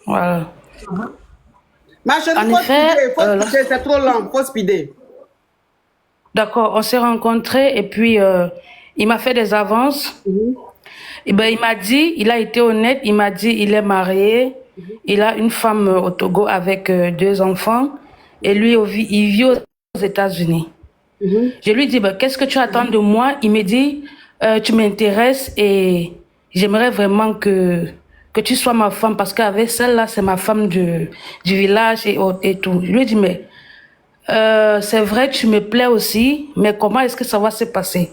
Voilà. Ma chérie, En effet, c'est trop lent, faut speeder. d'accord, on s'est rencontrés et puis il m'a fait des avances. Et ben, il m'a dit, il a été honnête, il m'a dit, il est marié, il a une femme au Togo avec 2 enfants et lui, il vit aux États-Unis. Je lui dis, ben, qu'est-ce que tu attends de moi? Il me dit, tu m'intéresses et j'aimerais vraiment que tu sois ma femme parce qu'avec celle-là, c'est ma femme du village et tout. Je lui dis, mais c'est vrai, tu me plais aussi, mais comment est-ce que ça va se passer?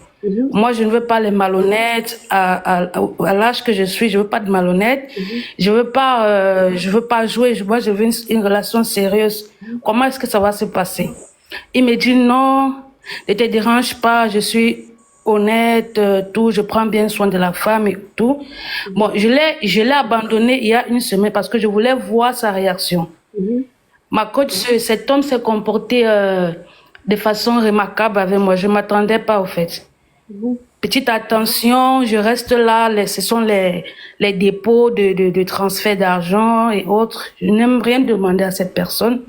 Moi, je ne veux pas les malhonnêtes à l'âge que je suis. Je veux pas de malhonnêtes. Je veux pas jouer. Moi, je veux une relation sérieuse. Comment est-ce que ça va se passer? Il me dit non, ne te dérange pas. Je suis honnête, tout. Je prends bien soin de la femme et tout. Bon, je l'ai abandonné il y a une semaine parce que je voulais voir sa réaction. Ma coach, cet homme s'est comporté de façon remarquable avec moi. Je ne m'attendais pas, au fait. Petite attention, je reste là. Ce sont les dépôts de transfert d'argent et autres. Je n'aime rien demander à cette personne.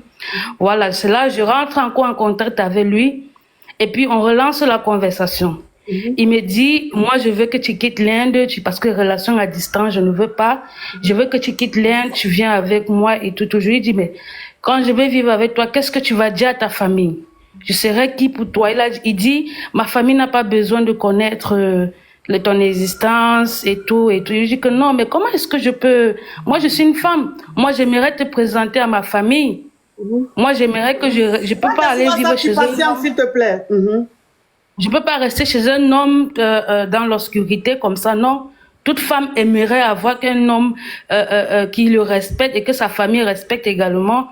Voilà, c'est là, je rentre encore en contact avec lui. Et puis, on relance la conversation. Il me dit, moi, je veux que tu quittes l'Inde, parce que relation à distance, je ne veux pas. Je veux que tu quittes l'Inde, tu viens avec moi et tout. Je lui dis, mais quand je vais vivre avec toi, qu'est-ce que tu vas dire à ta famille? Je serai qui pour toi? Il dit, ma famille n'a pas besoin de connaître ton existence et tout, et tout. Je dis que non, mais comment est-ce que je peux... Moi, je suis une femme. Moi, j'aimerais te présenter à ma famille. Moi, j'aimerais que je peux pas aller vivre chez eux. S'il te plaît. Je peux pas rester chez un homme dans l'obscurité comme ça, non. Toute femme aimerait avoir qu'un homme qui le respecte et que sa famille respecte également.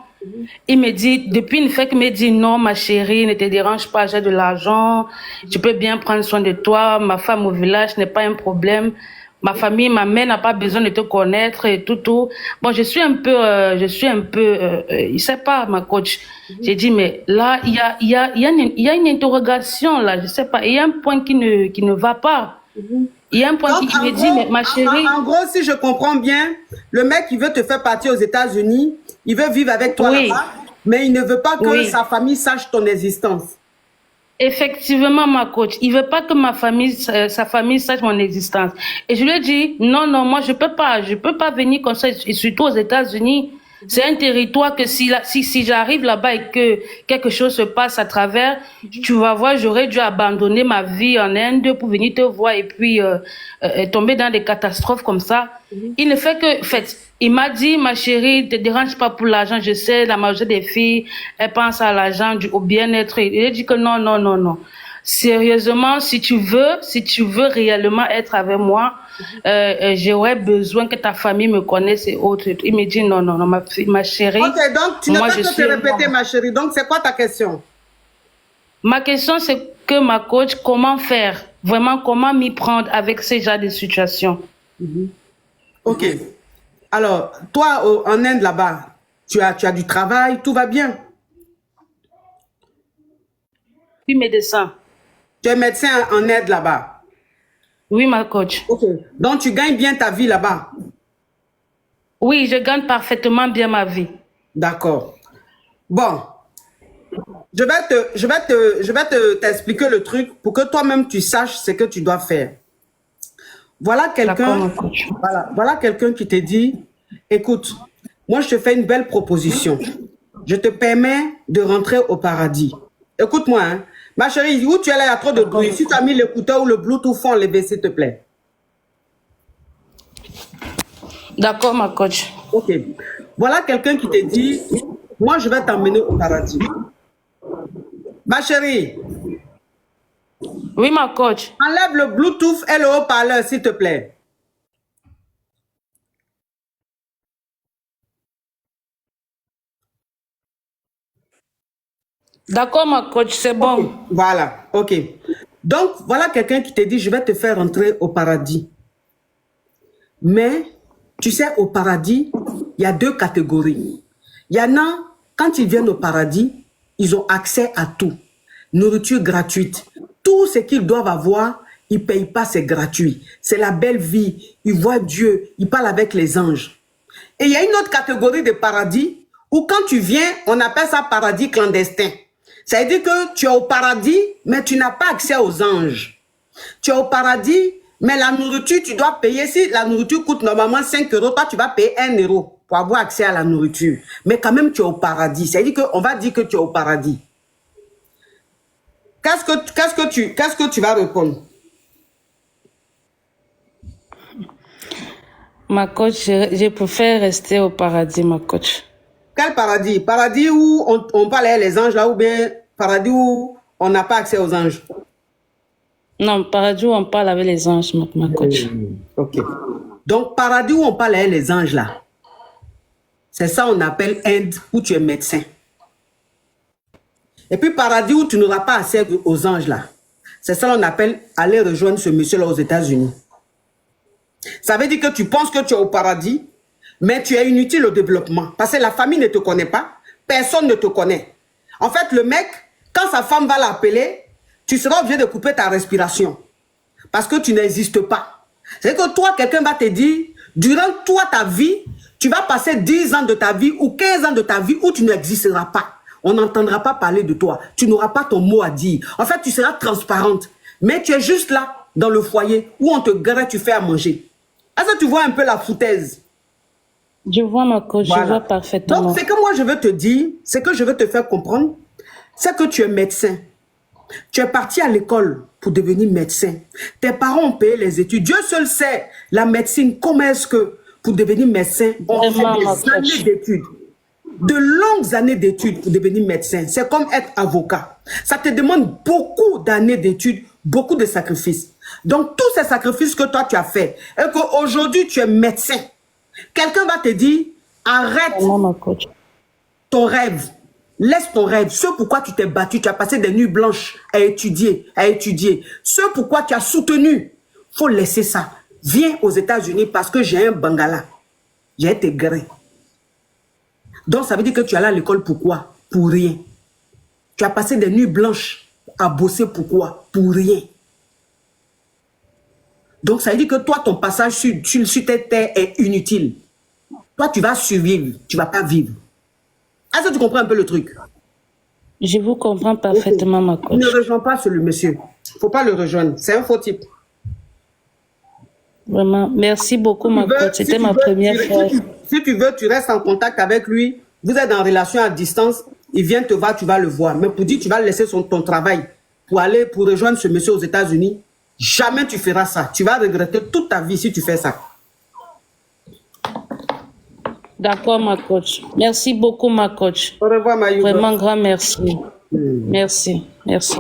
Il me dit, depuis une fois qu'il me dit non, ma chérie, ne te dérange pas, j'ai de l'argent, je peux bien prendre soin de toi, ma femme au village n'est pas un problème. Ma famille, ma mère n'a pas besoin de te connaître et tout, tout. Bon, il sait pas, ma coach. J'ai dit, mais là, il y a une interrogation, là, je sais pas. Il y a un point qui ne va pas. Il y a un point Donc, qui me dit, mais ma chérie. en gros, si je comprends bien, le mec, il veut te faire partir aux États-Unis, il veut vivre avec toi Oui, là-bas, mais il ne veut pas que oui. sa famille sache ton existence. Effectivement, ma coach, il veut pas que sa famille sache mon existence. Et je lui ai dit, non, non, moi je peux pas venir comme ça, et surtout aux États-Unis. C'est un territoire que si j'arrive là-bas et que quelque chose se passe à travers, tu vas voir, j'aurais dû abandonner ma vie en Inde pour venir te voir et puis tomber dans des catastrophes comme ça. Il ne fait que, en fait, il m'a dit, ma chérie, ne te dérange pas pour l'argent. Je sais, la majorité des filles, elles pensent à l'argent, au bien-être. Il a dit que non, non, non, non. Sérieusement, si tu veux réellement être avec moi, j'aurais besoin que ta famille me connaisse et autres. Il me dit non, non, non, ma chérie. Ok, donc tu ne Moi, peux que te répéter, ma chérie. Donc, c'est quoi ta question? Ma question, c'est que ma coach, comment faire? Vraiment, comment m'y prendre avec ce genre de situation? Ok. Alors, toi, en Inde, là-bas, tu as du travail, tout va bien. Puis médecin. Tu es médecin en Inde, là-bas. Oui, ma coach. Ok. Donc, tu gagnes bien ta vie là-bas. Oui, je gagne parfaitement bien ma vie. D'accord. Bon, je vais t'expliquer le truc pour que toi-même tu saches ce que tu dois faire. Voilà D'accord, quelqu'un, ma coach. voilà quelqu'un qui te dit, écoute, moi je te fais une belle proposition. Je te permets de rentrer au paradis. Écoute-moi, hein. Ma chérie, où tu es là, il y a trop de bruit. Si tu as mis l'écouteur ou le Bluetooth, faut enlever, s'il te plaît. D'accord, ma coach. Ok. Voilà quelqu'un qui te dit, moi je vais t'emmener au paradis. Ma chérie, Oui, ma coach. enlève le Bluetooth et le haut-parleur, s'il te plaît. D'accord, ma coach, c'est Ok. bon. Voilà, ok. Donc, voilà quelqu'un qui te dit, je vais te faire rentrer au paradis. Mais, tu sais, au paradis, il y a deux catégories. Il y en a, quand ils viennent au paradis, ils ont accès à tout. Nourriture gratuite. Tout ce qu'ils doivent avoir, ils ne payent pas, c'est gratuit. C'est la belle vie. Ils voient Dieu, ils parlent avec les anges. Et il y a une autre catégorie de paradis où quand tu viens, on appelle ça paradis clandestin. Ça veut dire que tu es au paradis, mais tu n'as pas accès aux anges. Tu es au paradis, mais la nourriture, tu dois payer. Si la nourriture coûte normalement 5 euros, toi, tu vas payer 1 euro pour avoir accès à la nourriture. Mais quand même, tu es au paradis. Ça veut dire qu'on va dire que tu es au paradis. Qu'est-ce que tu vas répondre? Ma coach, je préfère rester au paradis, ma coach. Quel paradis? Paradis où on parle avec les anges là, ou bien paradis où on n'a pas accès aux anges? Non, paradis où on parle avec les anges, ma coach. Ok. Donc, paradis où on parle avec les anges là, c'est ça on appelle Inde, où tu es médecin. Et puis, paradis où tu n'auras pas accès aux anges là, c'est ça on appelle aller rejoindre ce monsieur là aux États-Unis. Ça veut dire que tu penses que tu es au paradis, mais tu es inutile au développement. Parce que la famille ne te connaît pas, personne ne te connaît. En fait, le mec, quand sa femme va l'appeler, tu seras obligé de couper ta respiration. Parce que tu n'existes pas. C'est que toi, quelqu'un va te dire, durant toi, ta vie, tu vas passer 10 ans de ta vie ou 15 ans de ta vie où tu n'existeras pas. On n'entendra pas parler de toi. Tu n'auras pas ton mot à dire. En fait, tu seras transparente. Mais tu es juste là, dans le foyer, où on te garde, tu fais à manger. Est-ce que tu vois un peu la foutaise? Je vois, ma coach, voilà. Je vois parfaitement. Donc, ce que moi, je veux te dire, ce que je veux te faire comprendre, c'est que tu es médecin. Tu es parti à l'école pour devenir médecin. Tes parents ont payé les études. Dieu seul sait la médecine. Comment est-ce que pour devenir médecin, on fait des années d'études. De longues années d'études pour devenir médecin. C'est comme être avocat. Ça te demande beaucoup d'années d'études, beaucoup de sacrifices. Donc, tous ces sacrifices que toi, tu as fait, et qu'aujourd'hui, tu es médecin, quelqu'un va te dire, arrête ton rêve. Laisse ton rêve. Ce pourquoi tu t'es battu, tu as passé des nuits blanches à étudier. Ce pourquoi tu as soutenu. Il faut laisser ça. Viens aux États-Unis parce que j'ai un bangala. J'ai été gré. Donc, ça veut dire que tu es allé à l'école pour quoi? Pour rien. Tu as passé des nuits blanches à bosser pour quoi? Pour rien. Donc, ça veut dire que toi, ton passage sur cette terre est inutile. Toi, tu vas survivre. Tu ne vas pas vivre. Est-ce que tu comprends un peu le truc? Je vous comprends parfaitement, ma coach. Ne rejoins pas ce monsieur. Il ne faut pas le rejoindre. C'est un faux type. Vraiment. Merci beaucoup, ma coach. C'était ma première fois. Si tu veux, tu restes en contact avec lui. Vous êtes en relation à distance. Il vient te voir, tu vas le voir. Mais pour dire tu vas laisser ton travail pour rejoindre ce monsieur aux États-Unis, jamais tu feras ça. Tu vas regretter toute ta vie si tu fais ça. D'accord, ma coach. Merci beaucoup, ma coach. Au revoir, Mayou. Vraiment grand merci. Merci. Merci.